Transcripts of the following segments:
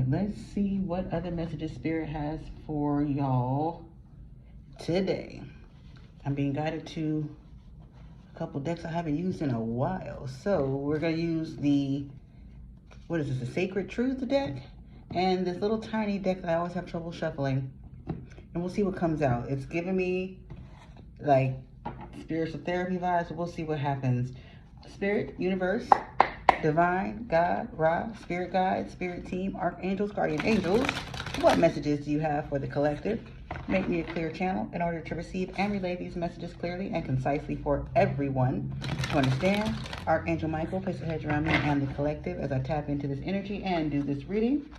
let's see what other messages Spirit has for y'all today. I'm being guided to a couple decks I haven't used in a while. So we're going to use the, what is this, the Sacred Truth deck? And this little tiny deck that I always have trouble shuffling. And we'll see what comes out. It's giving me like spiritual therapy vibes, so we'll see what happens. Spirit, universe, divine, God, Ra, spirit guides, spirit team, archangels, guardian angels. What messages do you have for the collective? Make me a clear channel in order to receive and relay these messages clearly and concisely for everyone to understand. Archangel Michael, place a hedge around me and the collective as I tap into this energy and do this reading.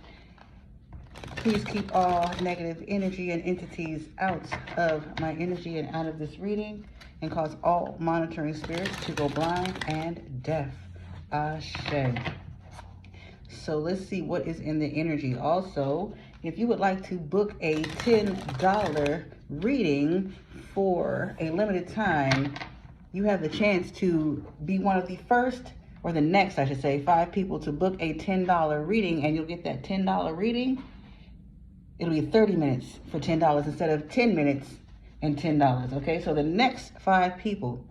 Please keep all negative energy and entities out of my energy and out of this reading, and cause all monitoring spirits to go blind and deaf. Ashe. So let's see what is in the energy. Also, if you would like to book a $10 reading for a limited time, you have the chance to be one of the first, or the next, I should say, 5 people to book a $10 reading, and you'll get that $10 reading. It'll be 30 minutes for $10 instead of 10 minutes and $10, okay? So the next 5 people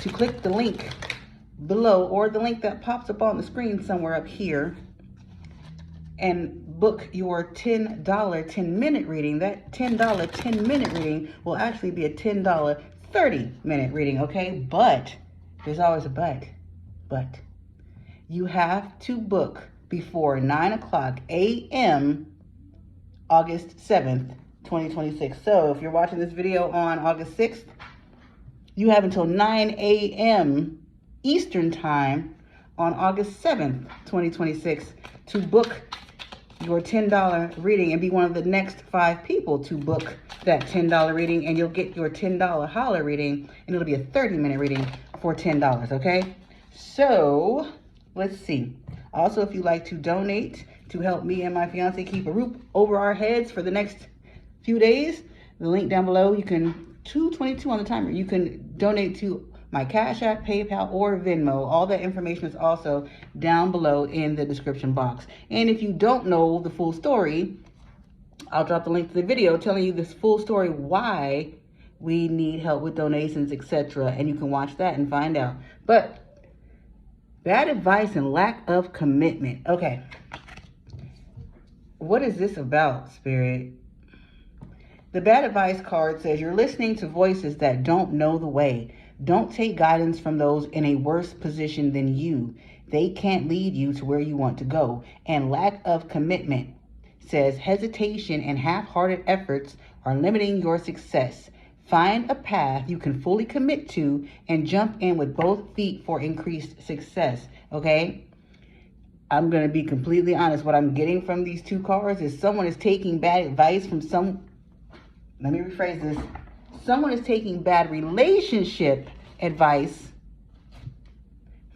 to click the link below, or the link that pops up on the screen somewhere up here, and book your $10 10-minute reading. That $10 10-minute reading will actually be a $10 30-minute reading, okay? But there's always a but you have to book before 9:00 a.m. August 7th, 2026. So if you're watching this video on August 6th, you have until 9 a.m. Eastern time on August 7th, 2026 to book your $10 reading and be one of the next 5 people to book that $10 reading, and you'll get your $10 HOLLA reading, and it'll be a 30-minute reading for $10, okay? So let's see. Also, if you'd like to donate to help me and my fiance keep a roof over our heads for the next few days, the link down below, you can, 2:22 on the timer, you can donate to my Cashapp, PayPal, or Venmo. All that information is also down below in the description box. And if you don't know the full story, I'll drop the link to the video telling you this full story, why we need help with donations, etc. And you can watch that and find out. But bad advice and lack of commitment. Okay. What is this about, Spirit? The bad advice card says you're listening to voices that don't know the way. Don't take guidance from those in a worse position than you. They can't lead you to where you want to go. And lack of commitment says hesitation and half-hearted efforts are limiting your success. Find a path you can fully commit to and jump in with both feet for increased success. Okay? I'm going to be completely honest. What I'm getting from these 2 cards is someone is taking bad advice from let me rephrase this. Someone is taking bad relationship advice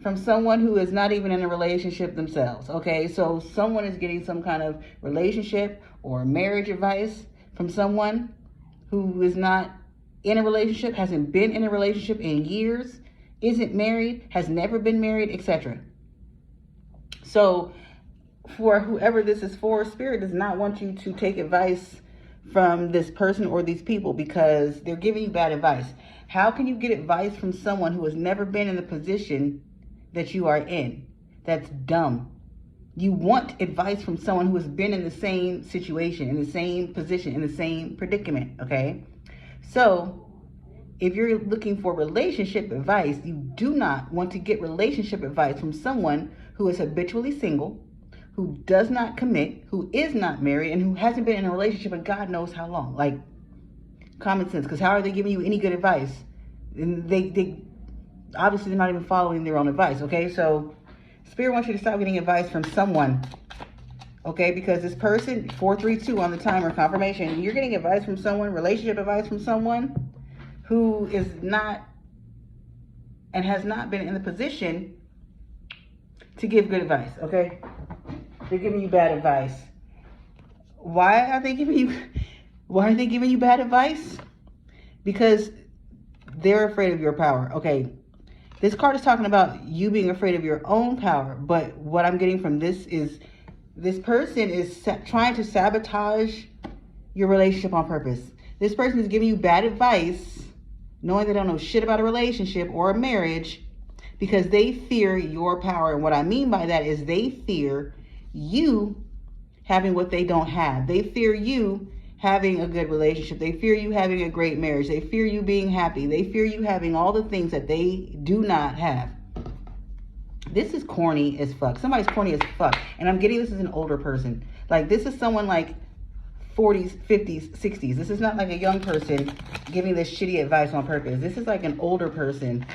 from someone who is not even in a relationship themselves, okay? So someone is getting some kind of relationship or marriage advice from someone who is not in a relationship, hasn't been in a relationship in years, isn't married, has never been married, etc. So for whoever this is for, Spirit does not want you to take advice from this person or these people because they're giving you bad advice. How can you get advice from someone who has never been in the position that you are in? That's dumb. You want advice from someone who has been in the same situation, in the same position, in the same predicament, okay? So if you're looking for relationship advice, you do not want to get relationship advice from someone who is habitually single, who does not commit, who is not married, and who hasn't been in a relationship in God knows how long. Like, common sense, because how are they giving you any good advice? And they obviously they're not even following their own advice, okay? So Spirit wants you to stop getting advice from someone, okay? Because this person, 432 on the timer, confirmation, you're getting advice from someone, relationship advice from someone who is not and has not been in the position to give good advice, okay? They're giving you bad advice. Why are they giving you bad advice? Because they're afraid of your power. Okay, this card is talking about you being afraid of your own power, but what I'm getting from this is This person is trying to sabotage your relationship on purpose. This person is giving you bad advice, knowing they don't know shit about a relationship or a marriage, because they fear your power. And what I mean by that is they fear you having what they don't have. They fear you having a good relationship. They fear you having a great marriage. They fear you being happy. They fear you having all the things that they do not have. This is corny as fuck. Somebody's corny as fuck. And I'm getting this as an older person. Like, this is someone like 40s, 50s, 60s. This is not like a young person giving this shitty advice on purpose. This is like an older person.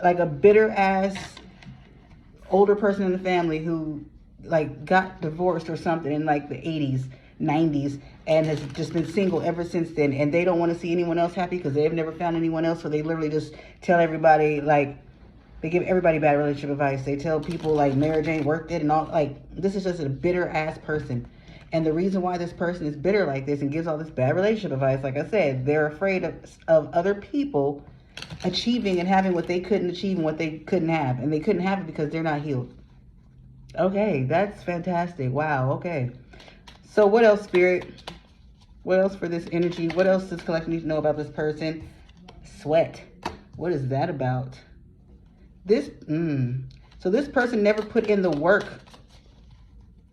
Like a bitter ass older person in the family who like got divorced or something in like the 80s, 90s, and has just been single ever since then. And they don't want to see anyone else happy because they've never found anyone else. So they literally just tell everybody, like, they give everybody bad relationship advice. They tell people like marriage ain't worth it and all. Like, this is just a bitter ass person. And the reason why this person is bitter like this and gives all this bad relationship advice, like I said, they're afraid of other people achieving and having what they couldn't achieve and what they couldn't have. And they couldn't have it because they're not healed. Okay, that's fantastic. Wow, okay. So what else, Spirit? What else for this energy? What else does collective need to know about this person? Sweat. What is that about? So this person never put in the work.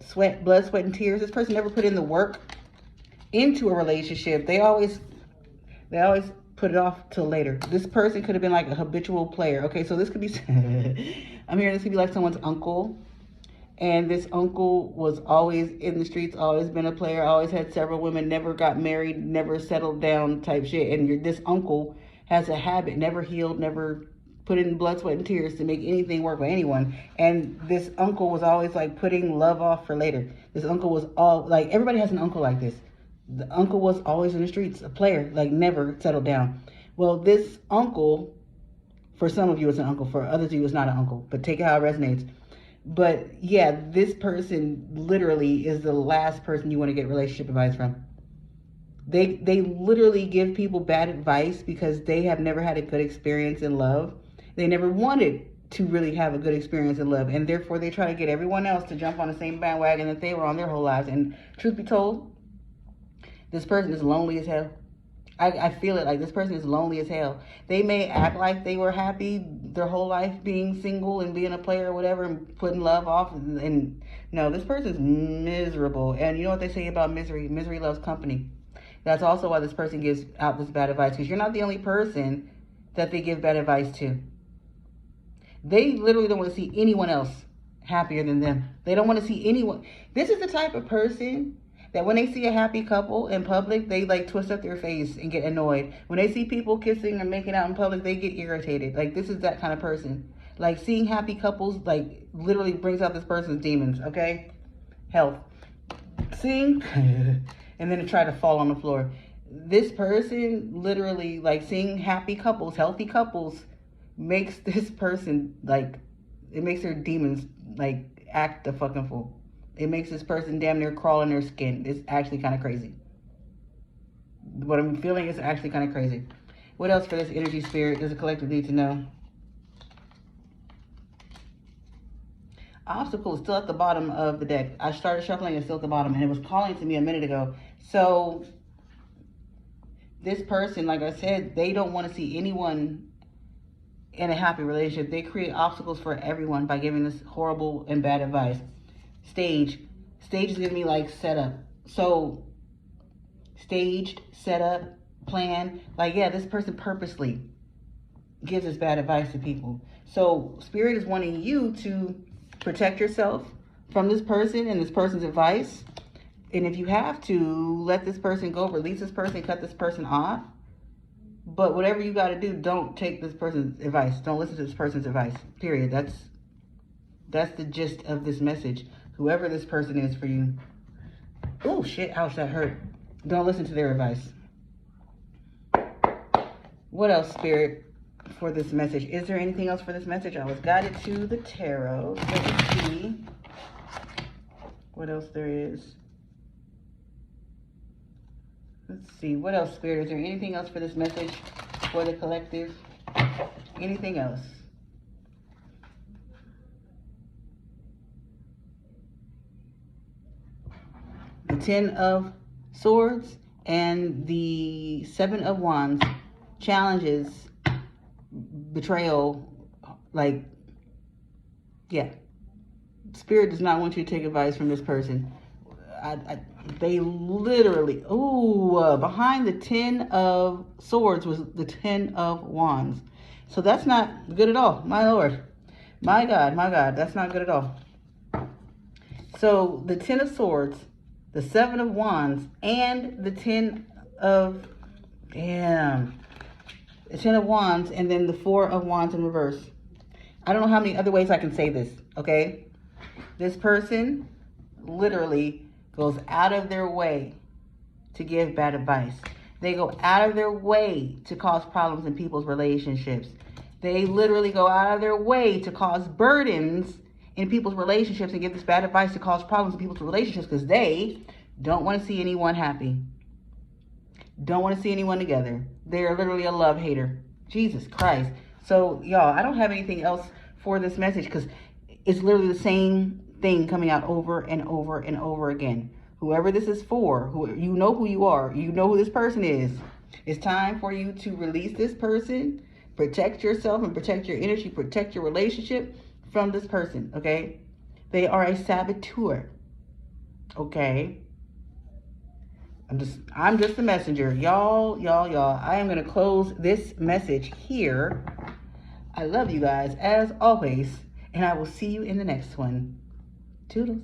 Sweat, blood, sweat, and tears. This person never put in the work into a relationship. They always put it off till later. This person could have been like a habitual player. Okay, so this could be, I'm hearing this could be like someone's uncle. And this uncle was always in the streets, always been a player, always had several women, never got married, never settled down type shit. And this uncle has a habit, never healed, never put in blood, sweat, and tears to make anything work for anyone. And this uncle was always like putting love off for later. This uncle was all like, everybody has an uncle like this. The uncle was always in the streets, a player, like never settled down. Well, this uncle, for some of you it's an uncle, for others of you it's not an uncle, but take it how it resonates. But yeah, this person literally is the last person you want to get relationship advice from. They literally give people bad advice because they have never had a good experience in love. They never wanted to really have a good experience in love. And therefore they try to get everyone else to jump on the same bandwagon that they were on their whole lives. And truth be told, this person is lonely as hell. I feel it, like this person is lonely as hell. They may act like they were happy their whole life being single and being a player or whatever and putting love off. And no, this person's miserable. And you know what they say about misery? Misery loves company. That's also why this person gives out this bad advice, because you're not the only person that they give bad advice to. They literally don't want to see anyone else happier than them. They don't want to see anyone. This is the type of person that when they see a happy couple in public, they like twist up their face and get annoyed. When they see people kissing or making out in public, they get irritated. Like, this is that kind of person. Like, seeing happy couples, like, literally brings out this person's demons, okay? Health. Seeing, and then try to fall on the floor. This person literally, like, seeing happy couples, healthy couples, makes this person, like, it makes their demons, like, act a fucking fool. It makes this person damn near crawl in their skin. It's actually kind of crazy. What I'm feeling is actually kind of crazy. What else for this energy, Spirit does a collective need to know? Obstacle is still at the bottom of the deck. I started shuffling, it's still at the bottom, and it was calling to me a minute ago. So this person, like I said, they don't want to see anyone in a happy relationship. They create obstacles for everyone by giving this horrible and bad advice. Stage is giving me like setup. So staged, setup, plan. Like, yeah, this person purposely gives this bad advice to people. So Spirit is wanting you to protect yourself from this person and this person's advice. And if you have to, let this person go, release this person, cut this person off. But whatever you got to do, don't take this person's advice. Don't listen to this person's advice. Period. That's the gist of this message. Whoever this person is for you. Oh, shit. Ouch, that hurt. Don't listen to their advice. What else, Spirit, for this message? Is there anything else for this message? I was guided to the tarot. Let's see what else there is. Let's see. What else, Spirit? Is there anything else for this message for the collective? Anything else? Ten of Swords and the Seven of Wands challenges, betrayal, like, yeah. Spirit does not want you to take advice from this person. They literally, behind the Ten of Swords was the Ten of Wands. So that's not good at all. My Lord. My God, that's not good at all. So the Ten of Swords, the Seven of Wands, and the Ten of, the Ten of Wands, and then the Four of Wands in reverse. I don't know how many other ways I can say this, okay? This person literally goes out of their way to give bad advice. They go out of their way to cause problems in people's relationships. They literally go out of their way to cause burdens in people's relationships and give this bad advice to cause problems in people's relationships because they don't want to see anyone happy. Don't want to see anyone together. They're literally a love hater. Jesus Christ. So, y'all, I don't have anything else for this message because it's literally the same thing coming out over and over and over again. Whoever this is for, you know who you are. You know who this person is. It's time for you to release this person. Protect yourself and protect your energy. Protect your relationship from this person, okay? They are a saboteur, okay? I'm just the messenger. Y'all. I am going to close this message here. I love you guys as always, and I will see you in the next one. Toodles.